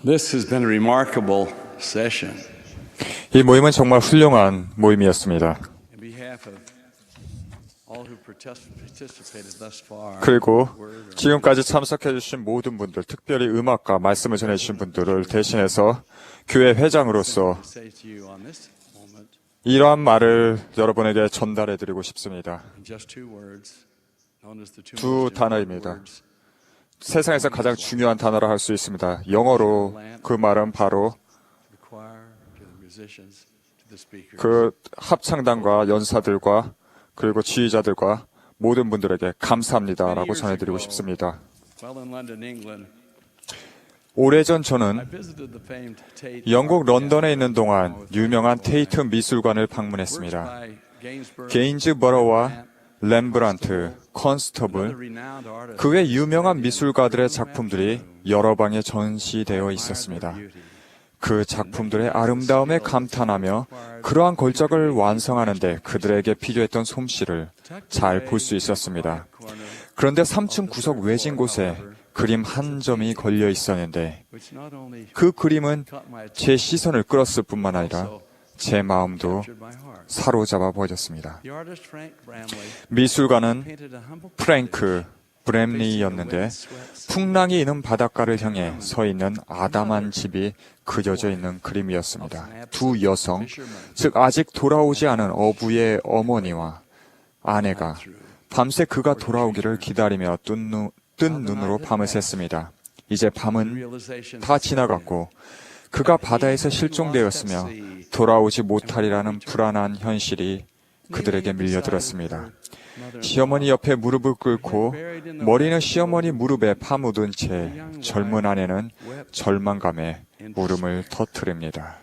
This has been a remarkable session. 이 모임은 정말 훌륭한 모임이었습니다. In behalf of all who participated thus far, 그리고 지금까지 참석해 주신 모든 분들, 특별히 음악과 말씀을 전해 주신 분들을 대신해서 교회 회장으로서 say to you on this moment, 이러한 말을 여러분에게 전달해 드리고 싶습니다. in just two words, known as the two 두 most important 단어입니다. words, 세상에서 가장 중요한 단어라 할 수 있습니다. 영어로 그 말은 바로 to the choir, to the musicians, to the speakers. 그 합창단과 연사들과 그리고 지휘자들과 모든 분들에게 감사합니다라고 전해드리고 싶습니다. While in London, England, 오래전 I 저는 visited the famed Tate 영국 Art 런던에 있는 Gallery 동안 with 유명한 Michael 테이트 Lang. 미술관을 Works 방문했습니다. by Gainsborough, 게인즈버러와 렘브란트, 컨스터블, renowned artists 그 외 유명한 미술가들의 작품들이 여러 방에 전시되어 있었습니다. 그 작품들의 아름다움에 감탄하며 그러한 걸작을 완성하는데 그들에게 필요했던 솜씨를 잘 볼 수 있었습니다. 그런데 3층 구석 외진 곳에 그림 한 점이 걸려 있었는데 which not only 그 그림은 caught my 제 attention, 시선을 끌었을 뿐만 아니라 제 마음도 captured my heart. 사로잡아 버렸습니다. The artist Frank Bramley 미술가는 painted a humble 프랭크 브램리였는데 풍랑이 있는 바닷가를 향해 서 있는 아담한 집이 그려져 있는 그림이었습니다. 두 여성, 즉 아직 돌아오지 않은 어부의 어머니와 아내가 밤새 그가 돌아오기를 기다리며 뜬 눈으로 밤을 샜습니다. 이제 밤은 realization 다 지나갔고 그가 바다에서 실종되었으며 돌아오지 못하리라는 불안한 현실이 그들에게 밀려들었습니다. 시어머니 옆에 무릎을 꿇고 머리는 시어머니 무릎에 파묻은 채 젊은 아내는 절망감에 울음을 터뜨립니다.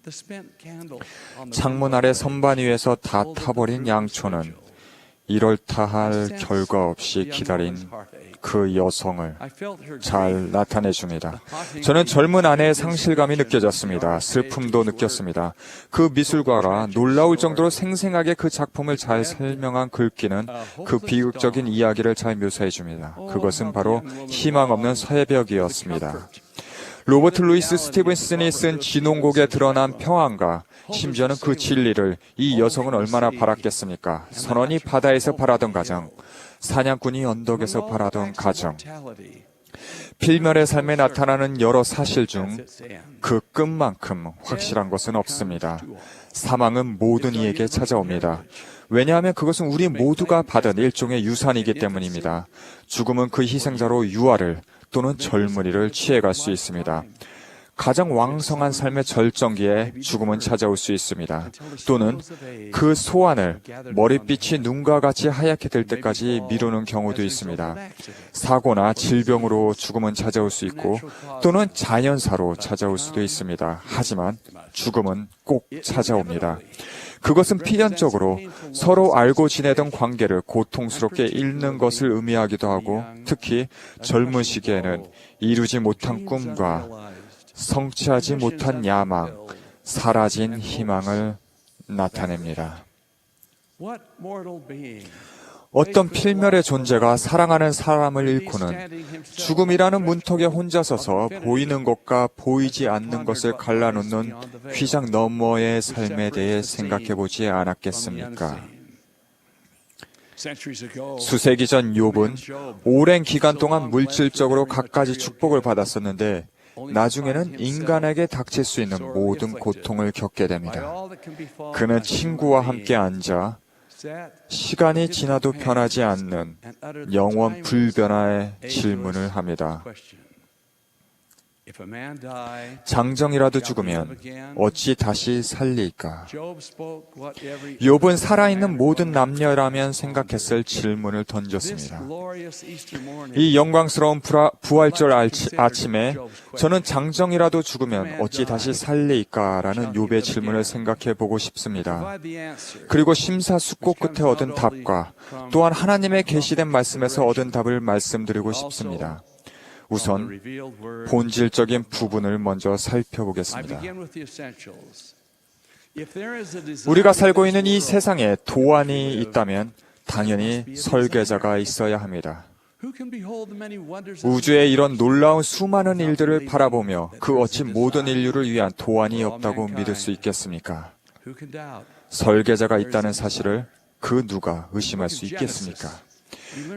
the spent candle on the 창문 아래 선반 위에서 다 타버린 양초는 이럴다할 결과 없이 기다린 그 여성을 I felt her 잘 나타내 줍니다. 저는 젊은 아내의 상실감이 느껴졌습니다. 슬픔도 느꼈습니다. 그 미술가가 놀라울 정도로 생생하게 그 작품을 잘 설명한 글귀는 그 비극적인 이야기를 잘 묘사해 줍니다. 그것은 바로 희망 없는 새벽이었습니다. 로버트 루이스 스티븐슨이 쓴 진홍곡에 드러난 평안과 심지어는 그 진리를 이 여성은 얼마나 바랐겠습니까? 선원이 바다에서 바라던 가정, 사냥꾼이 언덕에서 바라던 가정, 필멸의 삶에 나타나는 여러 사실 중 그 끝만큼 확실한 것은 없습니다. 사망은 모든 이에게 찾아옵니다. 왜냐하면 그것은 우리 모두가 받은 일종의 유산이기 때문입니다. 죽음은 그 희생자로 유아를 또는 젊은이를 취해갈 수 있습니다. 가장 왕성한 삶의 절정기에 죽음은 찾아올 수 있습니다. 또는 그 소환을 머릿빛이 눈과 같이 하얗게 될 때까지 미루는 경우도 있습니다. 사고나 질병으로 죽음은 찾아올 수 있고 또는 자연사로 찾아올 수도 있습니다. 하지만 죽음은 꼭 찾아옵니다. 그것은 필연적으로 서로 알고 지내던 관계를 고통스럽게 잃는 것을 의미하기도 하고 특히 젊은 시기에는 이루지 못한 꿈과 성취하지 못한 야망, 사라진 희망을 나타냅니다. What mortal being 어떤 필멸의 존재가 사랑하는 사람을 잃고는 죽음이라는 문턱에 혼자 서서 보이는 것과 보이지 않는 것을 갈라놓는 휘장 너머의 삶에 대해 생각해 보지 않았겠습니까? centuries ago 수세기 전 욥은 오랜 기간 동안 물질적으로 갖가지 축복을 받았었는데 나중에는 인간에게 닥칠 수 있는 모든 고통을 겪게 됩니다. 그는 친구와 함께 앉아 시간이 지나도 변하지 않는 영원 불변화의 질문을 합니다. 장정이라도 죽으면 어찌 다시 살릴까? 욥은 살아있는 모든 남녀라면 생각했을 질문을 던졌습니다. 이 영광스러운 부활절 아침에 저는 장정이라도 죽으면 어찌 다시 살릴까라는 욥의 질문을 생각해 보고 싶습니다. 그리고 심사숙고 끝에 얻은 답과 또한 하나님의 계시된 말씀에서 얻은 답을 말씀드리고 싶습니다. 우선 본질적인 부분을 먼저 살펴보겠습니다. 우리가 살고 있는 이 세상에 도안이 있다면 당연히 설계자가 있어야 합니다. Who can behold the many wonders of 우주의 이런 놀라운 수많은 일들을 바라보며 그 어찌 모든 인류를 위한 도안이 없다고 믿을 수 있겠습니까? who can doubt? 설계자가 있다는 사실을 그 누가 의심할 수 있겠습니까?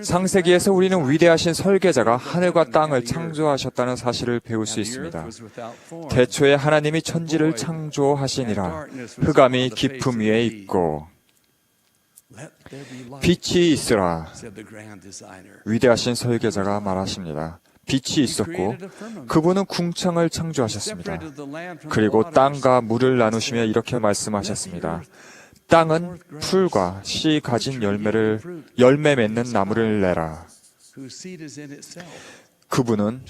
창세기에서 우리는 위대하신 설계자가 하늘과 땅을 창조하셨다는 사실을 배울 수 있습니다. 태초에 하나님이 천지를 창조하시니라. 흑암이 깊음 위에 있고 빛이 있으라. 위대하신 설계자가 말하십니다. 빛이 있었고 그분은 궁창을 창조하셨습니다. 그리고 땅과 물을 나누시며 이렇게 말씀하셨습니다. 땅은 풀과 씨 가진 열매 맺는 나무를 내라. 그분은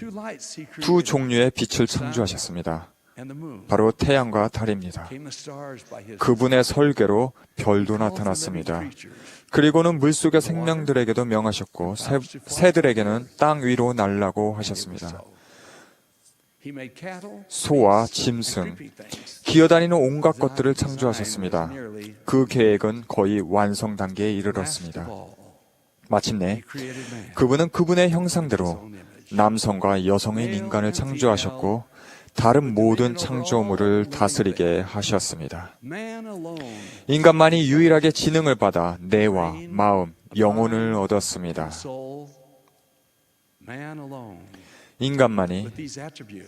두 종류의 빛을 창조하셨습니다. 바로 태양과 달입니다. 그분의 설계로 별도 나타났습니다. 그리고는 물속의 생명들에게도 명하셨고 새들에게는 땅 위로 날라고 하셨습니다. 소와 짐승, 기어다니는 온갖 것들을 창조하셨습니다. 그 계획은 거의 완성 단계에 이르렀습니다. 마침내 그분은 그분의 형상대로 남성과 여성인 인간을 창조하셨고 다른 모든 창조물을 다스리게 하셨습니다. 인간만이 유일하게 지능을 받아 뇌와 마음, 영혼을 얻었습니다. 인간만이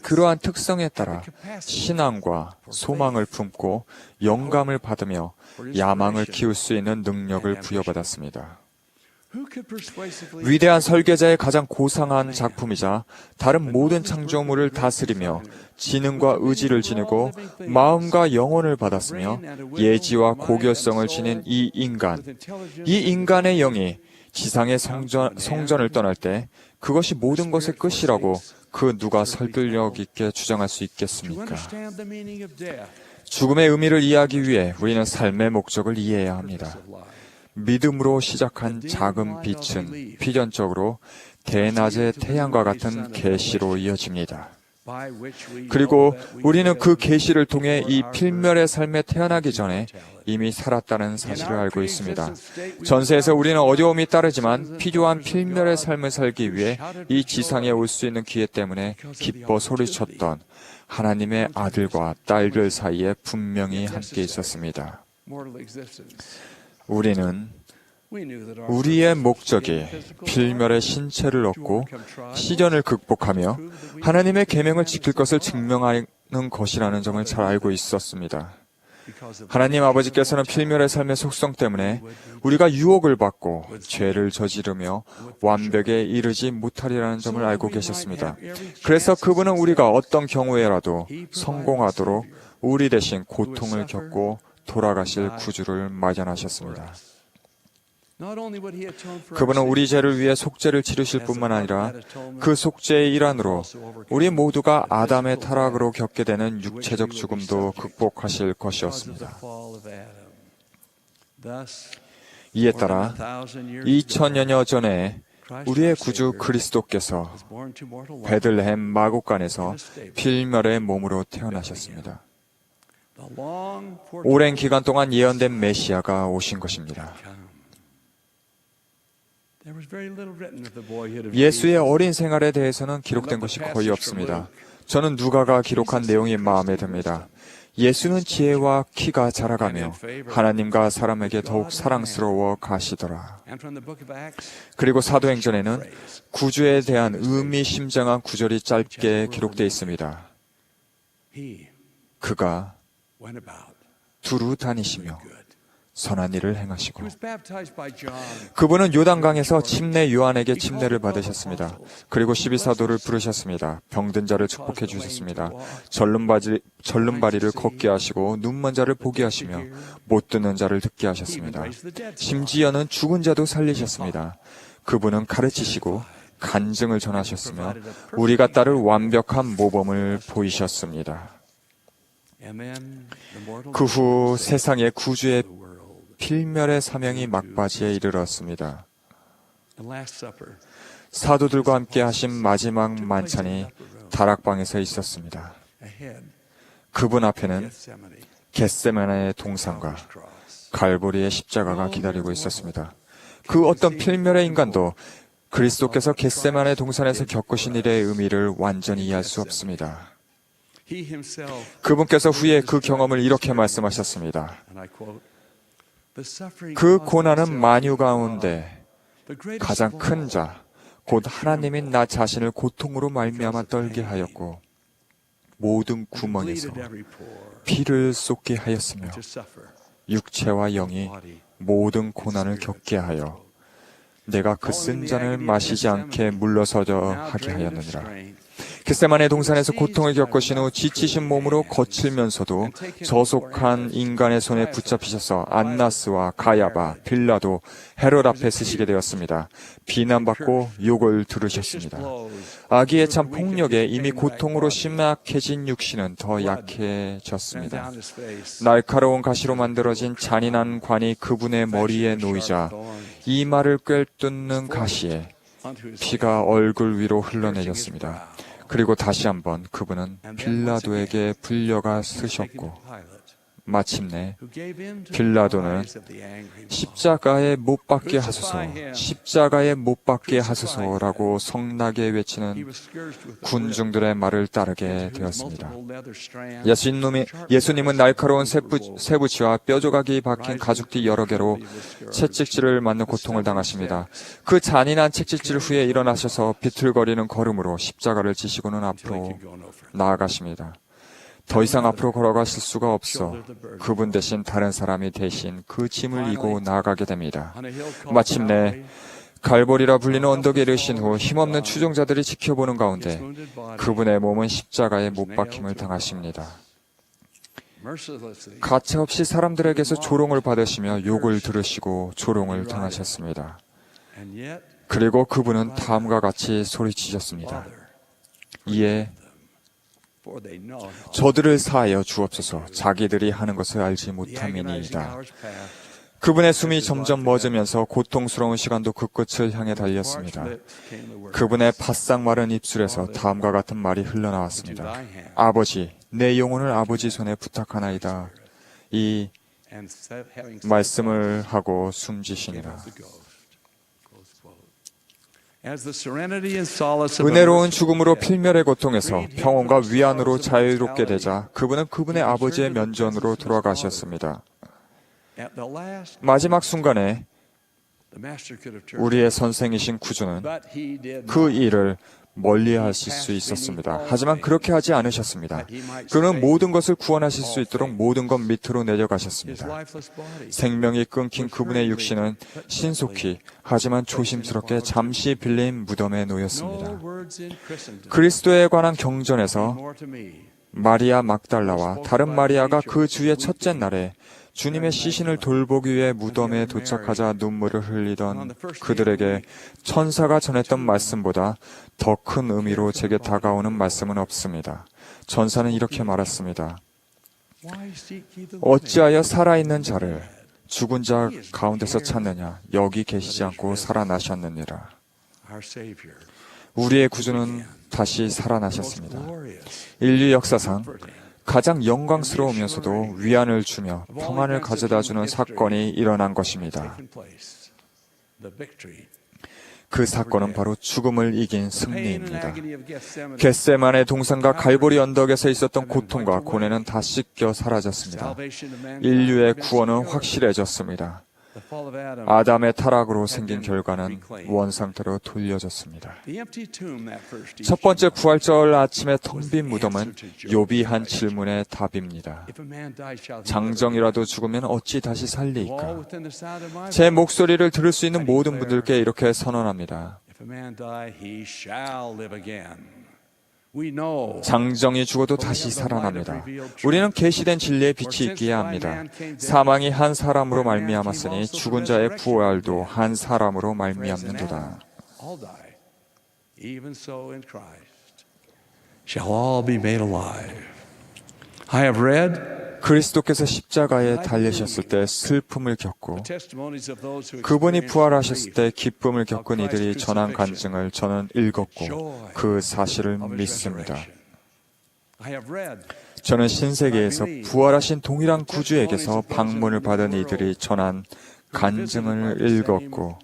그러한 특성에 따라 신앙과 소망을 품고 영감을 받으며 야망을 키울 수 있는 능력을 부여받았습니다. 위대한 설계자의 가장 고상한 작품이자 다른 모든 창조물을 다스리며 지능과 의지를 지니고 마음과 영혼을 받았으며 예지와 고결성을 지닌 이 인간의 영이 지상의 성전을 떠날 때 그것이 모든 것의 끝이라고 그 누가 설득력 있게 주장할 수 있겠습니까? 죽음의 의미를 이해하기 위해 우리는 삶의 목적을 이해해야 합니다. 믿음으로 시작한 작은 빛은 필연적으로 대낮의 태양과 같은 계시로 이어집니다. 그리고 우리는 그 계시를 통해 이 필멸의 삶에 태어나기 전에 이미 살았다는 사실을 알고 있습니다. 전세에서 우리는 어려움이 따르지만 필요한 필멸의 삶을 살기 위해 이 지상에 올 수 있는 기회 때문에 기뻐 소리쳤던 하나님의 아들과 딸들 사이에 분명히 함께 있었습니다. 우리는 우리의 목적이 필멸의 신체를 얻고 시련을 극복하며 하나님의 계명을 지킬 것을 증명하는 것이라는 점을 잘 알고 있었습니다. 하나님 아버지께서는 필멸의 삶의 속성 때문에 우리가 유혹을 받고 죄를 저지르며 완벽에 이르지 못하리라는 점을 알고 계셨습니다. 그래서 그분은 우리가 어떤 경우에라도 성공하도록 우리 대신 고통을 겪고 돌아가실 구주를 마련하셨습니다. 그분은 우리 죄를 위해 속죄를 치르실 뿐만 아니라 그 속죄의 일환으로 우리 모두가 아담의 타락으로 겪게 되는 육체적 죽음도 극복하실 것이었습니다. 이에 따라 2000여년 전에 우리의 구주 그리스도께서 베들레헴 마곡간에서 필멸의 몸으로 태어나셨습니다. 오랜 기간 동안 예언된 메시아가 오신 것입니다. 예수의 어린 생활에 대해서는 기록된 것이 거의 없습니다. 저는 누가가 기록한 내용이 마음에 듭니다. 예수는 지혜와 키가 자라가며 하나님과 사람에게 더욱 사랑스러워 가시더라. 그리고 사도행전에는 구주에 대한 의미심장한 구절이 짧게 기록되어 있습니다. 그가 두루 다니시며 선한 일을 행하시고 그분은 요단강에서 침례 요한에게 침례를 받으셨습니다. 그리고 12사도를 부르셨습니다. 병든 자를 축복해 주셨습니다. 절름발이를 걷게 하시고 눈먼 자를 보게 하시며 못 듣는 자를 듣게 하셨습니다. 심지어는 죽은 자도 살리셨습니다. 그분은 가르치시고 간증을 전하셨으며 우리가 따를 완벽한 모범을 보이셨습니다. 그 후 세상의 구주의 필멸의 사명이 막바지에 이르렀습니다. 사도들과 함께 하신 마지막 만찬이 다락방에서 있었습니다. 그분 앞에는 겟세마네의 동산과 갈보리의 십자가가 기다리고 있었습니다. 그 어떤 필멸의 인간도 그리스도께서 겟세마네 동산에서 겪으신 일의 의미를 완전히 이해할 수 없습니다. 그분께서 후에 그 경험을 이렇게 말씀하셨습니다. 그 고난은 만유 가운데 가장 큰 자, 곧 하나님인 나 자신을 고통으로 말미암아 떨게 하였고 모든 구멍에서 피를 쏟게 하였으며 육체와 영이 모든 고난을 겪게 하여 내가 그 쓴 잔을 마시지 않게 물러서져 하게 하였느니라. 겟세마네 동산에서 고통을 겪으신 후 지치신 몸으로 거칠면서도 저속한 인간의 손에 붙잡히셔서 안나스와 가야바, 빌라도, 헤롯 앞에 서시게 되었습니다. 비난받고 욕을 들으셨습니다. 아기의 참 폭력에 이미 고통으로 심약해진 육신은 더 약해졌습니다. 날카로운 가시로 만들어진 잔인한 관이 그분의 머리에 놓이자 이마를 꿰뚫는 가시에 피가 얼굴 위로 흘러내렸습니다. 그리고 다시 한번 그분은 빌라도에게 불려가 쓰셨고 마침내 빌라도는 십자가에 못 박게 하소서, 십자가에 못 박게 하소서라고 성나게 외치는 군중들의 말을 따르게 되었습니다. 예수님은 날카로운 쇠붙이와 뼈조각이 박힌 가죽띠 여러 개로 채찍질을 맞는 고통을 당하십니다. 그 잔인한 채찍질 후에 일어나셔서 비틀거리는 걸음으로 십자가를 지시고는 앞으로 나아가십니다. 더 이상 앞으로 걸어가실 수가 없어 그분 대신 다른 사람이 대신 그 짐을 이고 나아가게 됩니다. 마침내 갈보리라 불리는 언덕에 이르신 후 힘없는 추종자들이 지켜보는 가운데 그분의 몸은 십자가에 못 박힘을 당하십니다. 가차없이 사람들에게서 조롱을 받으시며 욕을 들으시고 조롱을 당하셨습니다. 그리고 그분은 다음과 같이 소리치셨습니다. 이에 저들을 사하여 주옵소서. 자기들이 하는 것을 알지 못함이니이다. 그분의 숨이 점점 멎으면서 고통스러운 시간도 그 끝을 향해 달렸습니다. 그분의 바싹 마른 입술에서 다음과 같은 말이 흘러나왔습니다. 아버지, 내 영혼을 아버지 손에 부탁하나이다. 이 말씀을 하고 숨지시니라. 은혜로운 죽음으로 필멸의 고통에서 평온과 위안으로 자유롭게 되자 그분은 그분의 아버지의 면전으로 돌아가셨습니다. 마지막 순간에 우리의 선생이신 구주는 그 일을 멀리 하실 수 있었습니다. 하지만 그렇게 하지 않으셨습니다. 그는 모든 것을 구원하실 수 있도록 모든 것 밑으로 내려가셨습니다. 생명이 끊긴 그분의 육신은 신속히 하지만 조심스럽게 잠시 빌린 무덤에 놓였습니다. 그리스도에 관한 경전에서 마리아 막달라와 다른 마리아가 그 주의 첫째 날에 주님의 시신을 돌보기 위해 무덤에 도착하자 눈물을 흘리던 그들에게 천사가 전했던 말씀보다 더 큰 의미로 제게 다가오는 말씀은 없습니다. 천사는 이렇게 말했습니다. 어찌하여 살아있는 자를 죽은 자 가운데서 찾느냐? 여기 계시지 않고 살아나셨느니라. 우리의 구주는 다시 살아나셨습니다. 인류 역사상 가장 영광스러우면서도 위안을 주며 평안을 가져다주는 사건이 일어난 것입니다. 그 사건은 바로 죽음을 이긴 승리입니다. 겟세마네 동산과 갈보리 언덕에서 있었던 고통과 고뇌는 다 씻겨 사라졌습니다. 인류의 구원은 확실해졌습니다. 아담의 타락으로 생긴 결과는 원상태로 돌려졌습니다. 첫 번째 부활절 아침에 텅 빈 무덤은 욥이 한 질문의 답입니다. 장정이라도 죽으면 어찌 다시 살리이까? 제 목소리를 들을 수 있는 모든 분들께 이렇게 선언합니다. 장정이 죽어도 다시 살아납니다. 우리는 계시된 진리의 빛이 있기에 합니다. 사망이 한 사람으로 말미암았으니 죽은 자의 부활도 한 사람으로 말미암는도다. 그리스도께서 십자가에 달리셨을 때 슬픔을 겪고 그분이 부활하셨을 때 기쁨을 겪은 이들이 전한 간증을 저는 읽었고 그 사실을 믿습니다. 저는 신세계에서 부활하신 동일한 구주에게서 방문을 받은 이들이 전한 간증을 읽었고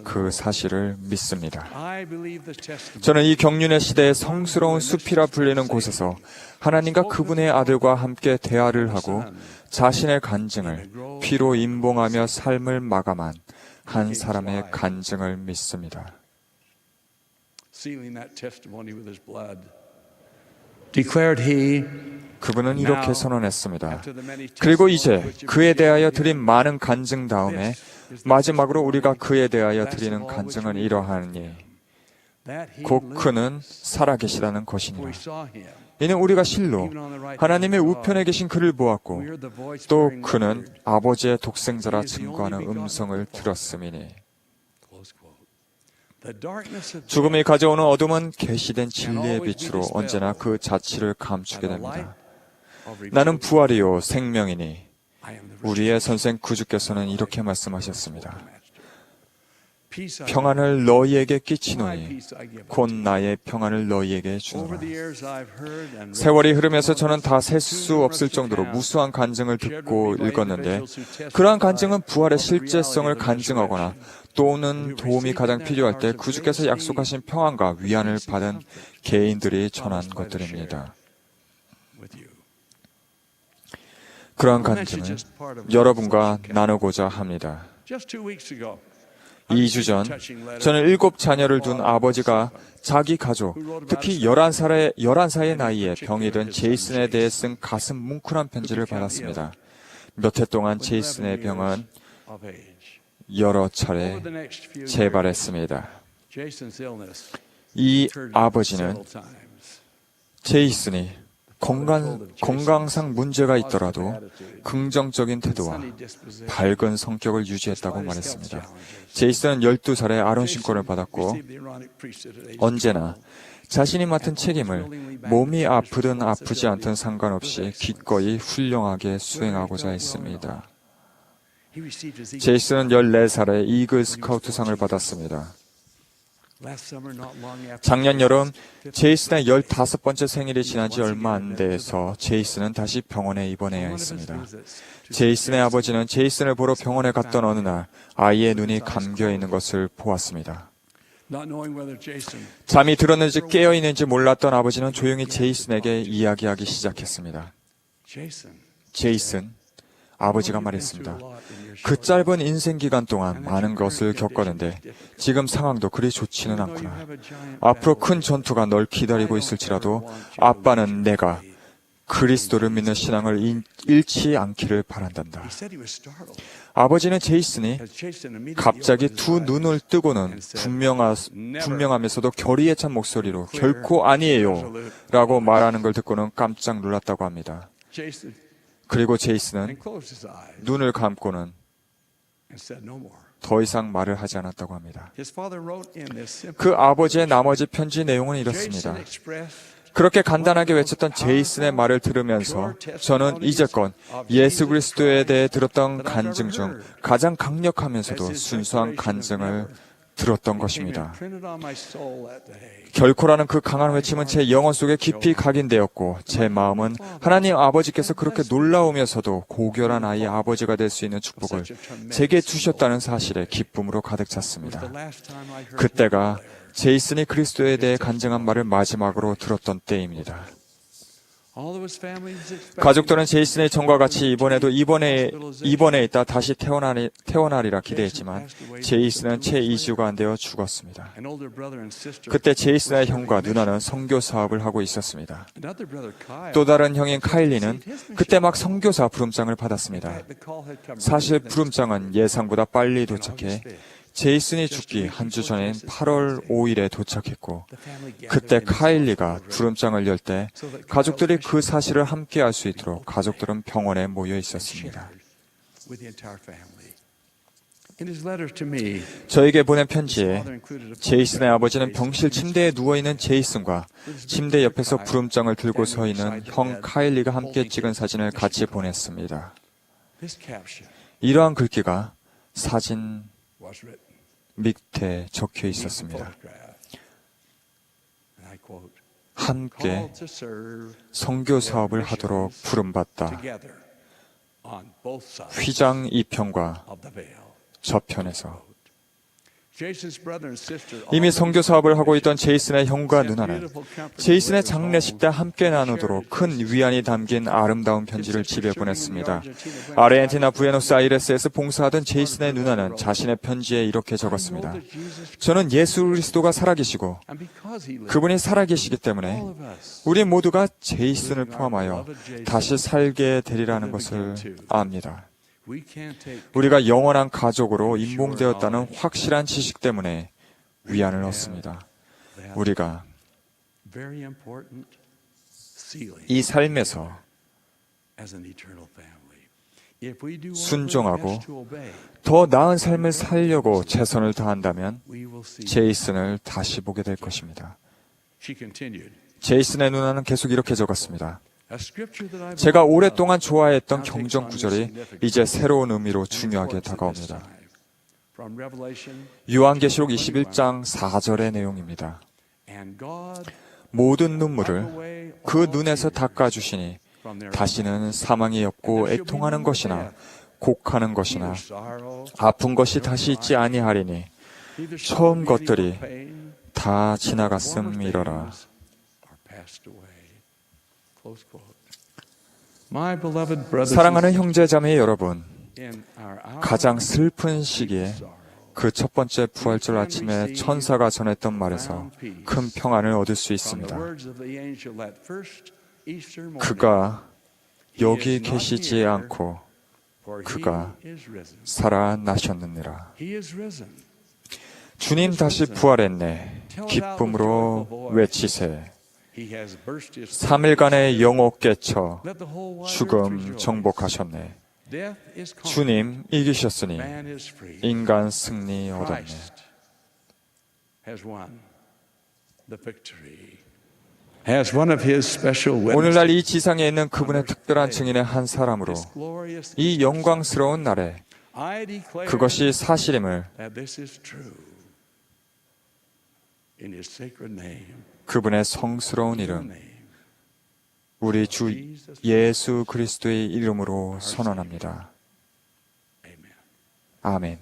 그 사실을 믿습니다. I believe the testimony 저는 이 경륜의 시대의 성스러운 숲이라 불리는 곳에서 하나님과 그분의 아들과 함께 대화를 하고 자신의 간증을 피로 임봉하며 삶을 마감한 한 사람의 간증을 믿습니다. sealing that testimony with his blood. Declared he, 그분은 이렇게 선언했습니다. 그리고 이제 그에 대하여 드린 많은 간증 다음에 마지막으로 우리가 그에 대하여 드리는 간증은 이러하니 that he 곧 그는 살아계시다는 we 것이니라. saw him. 이는 우리가 실로 하나님의 우편에 계신 그를 보았고 We heard the voice 또 bearing 그는 word. 아버지의 독생자라 증거하는 음성을 들었음이니 Close quote. The darkness of 죽음이 가져오는 어둠은 계시된 진리의 빛으로 언제나 그 자취를 감추게 됩니다. 나는 부활이요 생명이니 I am the 우리의 선생 구주께서는 이렇게 말씀하셨습니다. peace I 평안을 너희에게 my 끼치노니 peace I give. 곧 나의 평안을 너희에게 Over 주노라. the years I've heard and 세월이 흐르면서 저는 다 셀 수 없을 정도로 무수한 간증을 듣고 읽었는데 그러한 간증은 부활의 실제성을 간증하거나 또는 도움이 가장 필요할 때 구주께서 약속하신 평안과 위안을 받은 개인들이 전한 것들입니다. with you. 그러한 간증을 여러분과 나누고자 합니다. Just 2 weeks ago, 2주 전 저는 7 자녀를 둔 아버지가 자기 가족, 특히 11살의 나이에 병이 든 제이슨에 대해 쓴 가슴 뭉클한 편지를 받았습니다. 몇 해 동안 제이슨의 병은 of age. 여러 차례 Over the next few years, 재발했습니다. Jason's illness 이 occurred 아버지는 several times. 제이슨이 건강상 문제가 있더라도 긍정적인 태도와 밝은 성격을 유지했다고 말했습니다. 제이슨은 12살에 아론 신권을 받았고 Received the Aaronic priesthood at age 언제나 자신이 맡은 책임을 몸이 아프든 아프지 않든 상관없이 기꺼이 훌륭하게 수행하고자 했습니다. He received his 제이슨은 14살에 이글 스카우트상을 받았습니다. last summer, not long after 작년 여름 제이슨의 15번째 생일이 지난 지 얼마 안 돼서 제이슨은 다시 병원에 입원해야 했습니다. 제이슨의 아버지는 제이슨을 보러 병원에 갔던 어느 날 아이의 눈이 감겨 있는 것을 보았습니다. not knowing whether Jason 잠이 들었는지 깨어 있는지 몰랐던 아버지는 조용히 제이슨에게 이야기하기 시작했습니다. Jason, 제이슨, 아버지가 말했습니다. 그 짧은 인생 기간 동안 많은 것을 겪었는데 지금 상황도 그리 좋지는 않구나. 앞으로 큰 전투가 널 기다리고 있을지라도 아빠는 내가 그리스도를 믿는 신앙을 잃지 않기를 바란단다. he said he was startled 아버지는 제이슨이 as Jason immediately 갑자기 opened his 두 eyes 눈을 뜨고는 분명하면서도 결의에 찬 목소리로 결코 아니에요 라고 말하는 걸 듣고는 깜짝 놀랐다고 합니다. Jason 그리고 제이슨은 and closed his eyes 눈을 감고는 and said no more. 더 이상 말을 하지 않았다고 합니다. His father wrote in this simple 그 아버지의 나머지 편지 내용은 Jason 이렇습니다. expressed 그렇게 간단하게 외쳤던 제이슨의 말을 들으면서 저는 이제껏 예수 그리스도에 대해 들었던 간증 중 가장 강력하면서도 순수한 간증을 들었던 것입니다. printed on my soul that day. 결코라는 그 강한 외침은 제 영혼 속에 깊이 각인되었고 제 마음은 하나님 아버지께서 그렇게 놀라우면서도 고결한 아이의 아버지가 될 수 있는 축복을 제게 주셨다는 사실에 기쁨으로 가득 찼습니다. The last time I heard 그때가 제이슨이 그리스도에 대해 간증한 말을 마지막으로 들었던 때입니다. all of his family was expecting 가족들은 제이슨의 전과 같이 이번에도 입원해 있다 다시 태어나리라 기대했지만 제이슨은 채 2주가 안 되어 죽었습니다. an older brother and sister. 그때 제이슨의 형과 누나는 선교 사업을 하고 있었습니다. Another brother Kyle. 또 다른 형인 카일리는 그때 막 선교사 부름장을 받았습니다. The call had come 사실 부름장은 예상보다 빨리 도착해 제이슨이 죽기 한 주 전인 8월 5일에 도착했고 그때 카일리가 부름장을 열 때 가족들이 그 사실을 함께 알 수 있도록 가족들은 병원에 모여 있었습니다. with the entire family. In his letter to me, 저에게 보낸 편지에 father included a 제이슨의 아버지는 병실 침대에 누워있는 제이슨과 침대 옆에서 부름장을 들고 서 있는 형 카일리가 함께 찍은 사진을 같이 보냈습니다. this caption 이러한 글귀가 사진 was written. 밑에 적혀 있었습니다. Photograph. And I quote, 함께 called to serve 선교 사업을 하도록 부름받다. together on both sides 휘장 2편과 of the veil. 저편에서 이미 선교 사업을 하고 있던 제이슨의 형과 누나는 제이슨의 장례식 때 함께 나누도록 큰 위안이 담긴 아름다운 편지를 집에 보냈습니다. 아르헨티나 부에노스아이레스에서 봉사하던 제이슨의 누나는 자신의 편지에 이렇게 적었습니다. 저는 예수 그리스도가 살아계시고 그분이 살아계시기 때문에 우리 모두가 제이슨을 포함하여 다시 살게 되리라는 것을 압니다. 우리가 영원한 가족으로 임봉되었다는 확실한 지식 때문에 위안을 얻습니다. 우리가 이 삶에서 순종하고 더 나은 삶을 살려고 최선을 다한다면 제이슨을 다시 보게 될 것입니다. 제이슨의 누나는 계속 이렇게 적었습니다. 제가 오랫동안 좋아했던 경전 구절이 이제 새로운 의미로 중요하게 다가옵니다. 요한계시록 21장 4절의 내용입니다. 모든 눈물을 그 눈에서 닦아주시니 다시는 사망이 없고 애통하는 것이나 곡하는 것이나 아픈 것이 다시 있지 아니하리니 처음 것들이 다 지나갔음이러라. 사랑하는 형제자매 여러분, 가장 슬픈 시기에 그 첫 번째 부활절 아침에 천사가 전했던 말에서 큰 평안을 얻을 수 있습니다. 그가 여기 계시지 않고 그가 살아나셨느니라. 주님 다시 부활했네. 기쁨으로 외치세. 3일간의 영옥 깨쳐 죽음 정복하셨네. 주님 이기셨으니 인간 승리 얻었네. 오늘날 이 지상에 있는 그분의 특별한 증인의 한 사람으로 이 영광스러운 날에 그것이 사실임을 그분의 성스러운 이름, 우리 주 예수 그리스도의 이름으로 선언합니다. 아멘.